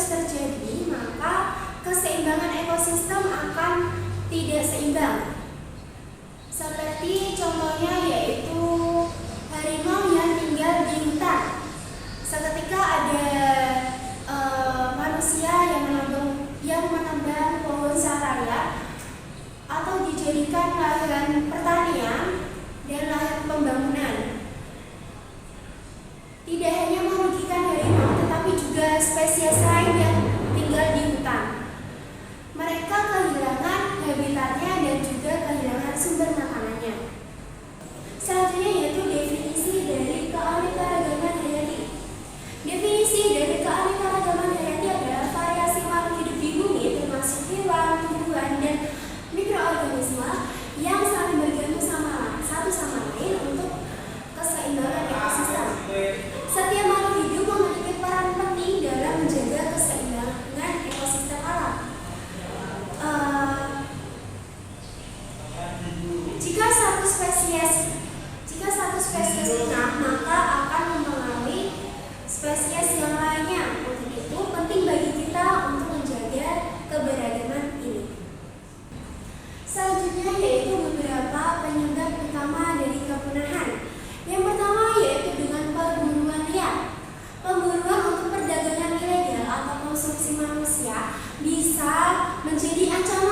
terus terjadi, maka keseimbangan ekosistem akan tidak seimbang. Seperti contohnya yaitu harimau yang tinggal di hutan. Seketika ada manusia yang menebang pohon sakarya atau dijadikan lahan pertanian dan lahan pembangunan. Tidak hanya merugikan harimau, tetapi juga spesies lain yang tinggal di hutan. Mereka kehilangan habitatnya dan juga kehilangan sumber makanannya. Selanjutnya yaitu definisi dari keanekaragaman hayati. Definisi dari keanekaragaman hayati adalah variasi makhluk hidup di bumi, termasuk hewan, tumbuhan, dan mikroorganisme yang saling bergantung satu sama lain untuk keseimbangan ekosistem. Setiap makhluk hidup memiliki peran penting dalam menjaga keseimbangan ekosistem alam. Jika satu spesies punah, maka akan mempengaruhi spesies yang lainnya. Untuk itu penting bagi kita untuk menjaga keberagaman ini. Selanjutnya yaitu beberapa penyebab utama dari kepunahan. Yang pertama yaitu dengan perburuan liar. Pemburuan untuk perdagangan ilegal atau konsumsi manusia bisa menjadi ancaman